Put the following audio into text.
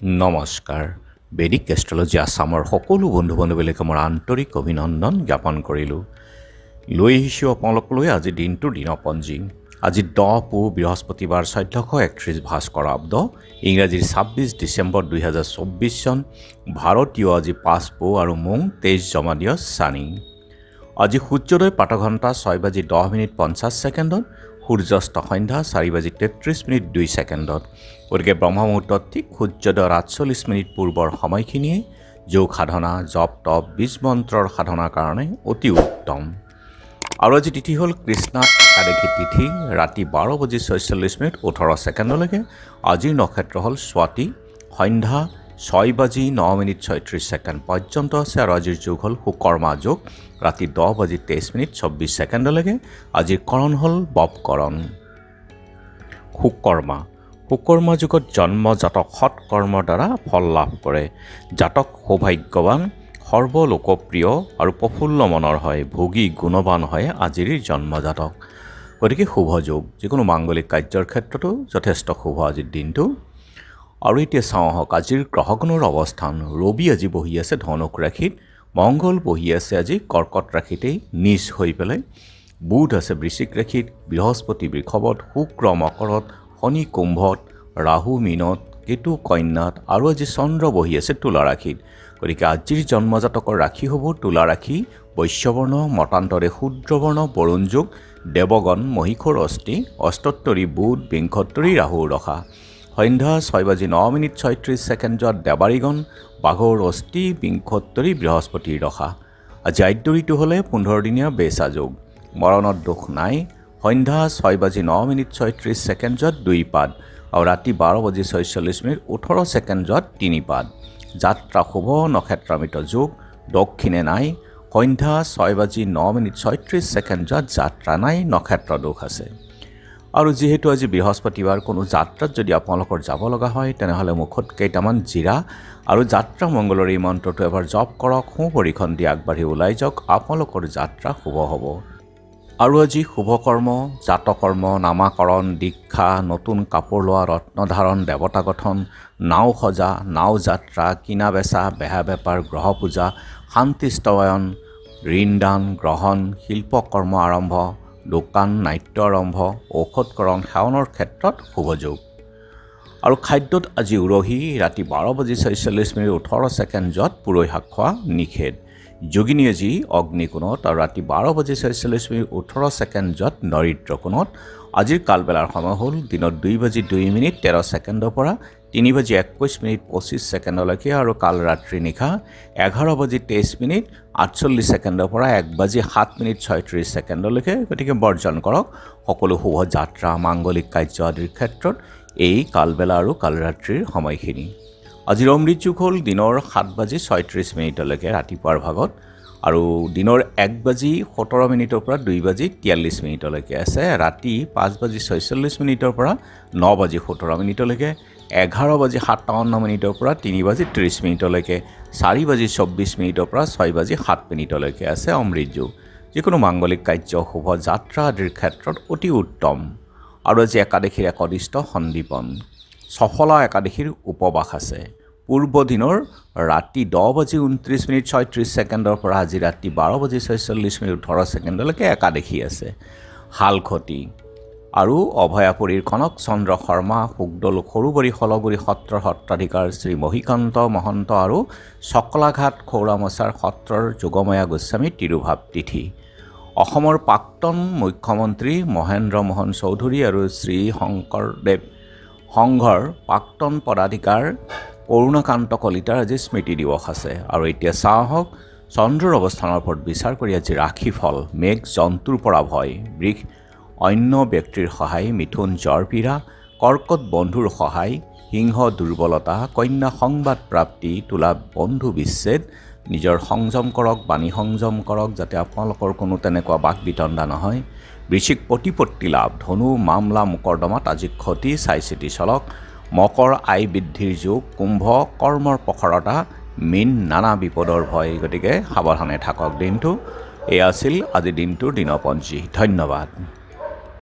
নমস্কাৰ। বেদিক এষ্ট্ৰলজি আছামৰ সকলো বন্ধু বান্ধৱীলৈকে মোৰ আন্তৰিক অভিনন্দন জ্ঞাপন কৰিলোঁ। লৈ আহিছোঁ আপোনালোকলৈ আজি দিনটোৰ দিনপঞ্জী। আজি 10 পু বৃহস্পতিবাৰ 1431 ভাস্কৰ আব্দ, ইংৰাজীৰ 26 ডিচেম্বৰ 2024 চন, ভাৰতীয় আজি 5 পু আৰু মোং 23 জমাদিয় চানি। আজি সূৰ্যোদয় প্ৰাতঃঘণ্টা 6:10:50 সূৰ্যাস্ত সন্ধ্যা 4:33:02। গতিকে ব্ৰহ্মমুহূৰ্তত ঠিক সূৰ্যোদয়ৰ 48 পূৰ্বৰ সময়খিনিয়ে যোগ সাধনা, জপ তপ, বীজ মন্ত্ৰৰ সাধনাৰ কাৰণে অতি উত্তম। আৰু আজি তিথি হ'ল কৃষ্ণা একাদশী তিথি, ৰাতি 12:46:18 আজিৰ নক্ষত্ৰ হ'ল স্বাতি, সন্ধ্যা 6:09:36 পৰ্যন্ত আছে। আৰু আজিৰ যোগ হ'ল সুকৰ্মা যোগ, ৰাতি 10:23:24 আজিৰ কৰণ হ'ল বপকৰণ। সুকৰ্মা যুগত জন্ম জাতক সৎকৰ্মৰ দ্বাৰা ফল লাভ কৰে। জাতক সৌভাগ্যৱান, সৰ্বলোকপ্ৰিয় আৰু প্ৰফুল্ল মনৰ হয়, ভোগী গুণৱান হয় আজিৰ জন্মজাতক। গতিকে শুভ যোগ, যিকোনো মাংগলিক কাৰ্যৰ ক্ষেত্ৰতো যথেষ্ট শুভ আজিৰ দিনটো। আৰু এতিয়া চাওঁ আহক আজিৰ গ্ৰহগণৰ অৱস্থান। ৰবি আজি বহি আছে ধনুক ৰাশিত, মংগল বহি আছে আজি কৰ্কট ৰাশিতেই নিজ হৈ পেলাই, বুধ আছে বৃশ্চিক ৰাশিত, বৃহস্পতি বৃষভত, শুক্ৰ মকৰত, শনি কুম্ভত, ৰাহু মীনত, কেতু কন্যাত আৰু আজি চন্দ্ৰ বহি আছে তুলা ৰাশিত। গতিকে আজিৰ জন্মজাতকৰ ৰাশি হ'ব তুলা ৰাশি, বৈশ্যবৰ্ণ, মতান্তৰে শূদ্ৰবৰ্ণ, বৰুণ যোগ, দেৱগণ, মহীশূৰ অস্থি, অষ্টোত্তৰী বুধ, বিংশোত্তৰী ৰাহুৰ দশা। সন্ধ্যা 6:09:36 দেৱাৰীগণ, বাঘৰ অস্থি, বিংশোত্তৰী বৃহস্পতিৰ দশা। আজি আদ্যৰিটো হ'লে 15 দিনীয়া বেচা যোগ, মৰণত দোষ নাই। সন্ধ্যা 6:09:36 2 পাদ আৰু ৰাতি 12:46:18 3 পাদ। যাত্ৰা শুভ, নক্ষত্ৰামৃত যোগ, দক্ষিণে নাই। সন্ধ্যা 6:09:36 যাত্ৰা নাই, নক্ষত্ৰ দোষ আছে। আৰু যিহেতু আজি বৃহস্পতিবাৰ, কোনো যাত্ৰাত যদি আপোনালোকৰ যাব লগা হয় তেনেহ'লে মুখত কেইটামান জিৰা আৰু যাত্ৰা মংগলৰ এই মন্ত্ৰটো এবাৰ জপ কৰক, সোঁভৰিখন দি আগবাঢ়ি ওলাই যাওক, আপোনালোকৰ যাত্ৰা শুভ হ'ব। আৰু আজি শুভকৰ্ম, জাতকৰ্ম, নামাকৰণ, দীক্ষা, নতুন কাপোৰ লোৱা, ৰত্নধাৰণ, দেৱতা গঠন, নাও সজা, নাও যাত্ৰা, কিনা বেচা, বেহা বেপাৰ, গ্ৰহ পূজা, শান্তিস্তৱায়ন, ঋণদান গ্ৰহণ, শিল্পকৰ্ম আৰম্ভ, দোকান নাট্য আৰম্ভ, ঔষধকৰণ, সেৱনৰ ক্ষেত্ৰত শুভ যোগ। আৰু খাদ্যত আজি উৰহি, ৰাতি 12:46:18 পুৰৈ শাক খোৱা নিষেধ। যোগিনী আজি অগ্নিকোণত আৰু ৰাতি 12:46:18 নৰিদ্ৰ কোণত। আজিৰ কালবেলাৰ সময় হ'ল দিনত 2:02:13 পৰা 3:21:25 আৰু কাল ৰাত্ৰি নিশা 11:23:48 পৰা 1:07:36। গতিকে বৰ্জন কৰক সকলো শুভ যাত্ৰা, মাংগলিক কাৰ্য আদিৰ ক্ষেত্ৰত এই কালবেলা আৰু কালৰাত্ৰিৰ সময়খিনি। আজিৰ অমৃত যোগ হ'ল দিনৰ 7:36 ৰাতিপুৱাৰ ভাগত, আৰু দিনৰ 1:17 পৰা 2:43 আছে। ৰাতি 5:46 পৰা 9:17, 11:57 পৰা 3:30, 4:24 পৰা 6:07 আছে অমৃত যোগ। যিকোনো মাংগলিক কাৰ্য, শুভ যাত্ৰা আদিৰ ক্ষেত্ৰত অতি উত্তম। আৰু আজি একাদশীৰ একদিষ্ট সন্দীপন, সফলা একাদশীৰ উপবাস আছে। পূৰ্ব দিনৰ ৰাতি 10:29:36 পৰা আজি ৰাতি 12:46:18 একাদশী আছে। হালখতি আৰু অভয়াপুৰীৰ কনক চন্দ্ৰ শৰ্মা, সুগদল সৰুবৰী হলগুৰি সত্ৰৰ সত্ৰাধিকাৰ শ্ৰী মহিকান্ত মহন্ত আৰু চকলাঘাট খৌৰামচাৰ সত্ৰৰ যোগময়া গোস্বামী তিৰুভাৱ তিথি। অসমৰ প্ৰাক্তন মুখ্যমন্ত্ৰী মহেন্দ্ৰ মোহন চৌধুৰী আৰু শ্ৰী শংকৰদেৱ সংঘৰ প্ৰাক্তন পদাধিকাৰ কৰুণাকান্ত কলিতাৰ আজি স্মৃতি দিৱস আছে। আৰু এতিয়া চাওঁ আহক চন্দ্ৰৰ অৱস্থানৰ ওপৰত বিচাৰ কৰি আজি ৰাশিফল। মেঘ জন্তুৰ পৰা ভয়, বৃষ অন্য ব্যক্তিৰ সহায়, মিথুন জ্বৰ পীড়া, কৰ্কট বন্ধুৰ সহায়, সিংহ দুৰ্বলতা, কন্যা সংবাদ প্ৰাপ্তি, তুলা বন্ধু বিচ্ছেদ। নিজৰ সংযম কৰক, বাণী সংযম কৰক, যাতে আপোনালোকৰ কোনো তেনেকুৱা বাক বিতণ্ডা নহয়। বৃশ্চিক প্ৰতিপত্তি লাভ, ধনু মামলা মোকৰ্দমাত আজি ক্ষতি, চাই চিতি চলক। মকৰ আয় বৃদ্ধিৰ যোগ, কুম্ভ কৰ্মৰ প্ৰখৰতা, মীন নানা বিপদৰ ভয়। গতিকে সাৱধানে থাকক দিনটো। এয়া আছিল আজি দিনটোৰ দিনপঞ্জী। ধন্যবাদ।